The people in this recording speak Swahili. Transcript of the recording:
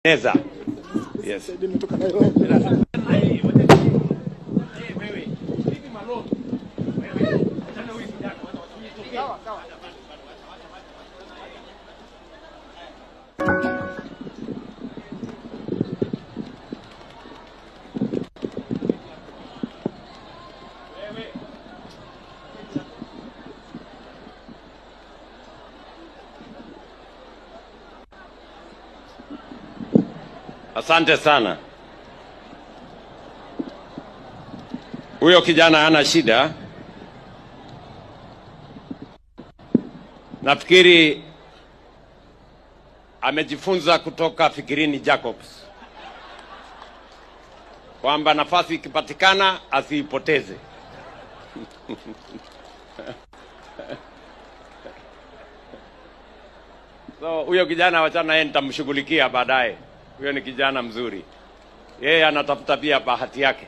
Neza. Yes. Asante sana. Huyo kijana hana shida. Nafikiri amejifunza kutoka Fikirini Jacobs kwamba nafasi ikipatikana asiipoteze. So huyo kijana wachana yeye, nitamshughulikia baadaye. Huyo ni kijana mzuri. Yeye anatafuta pia bahati yake.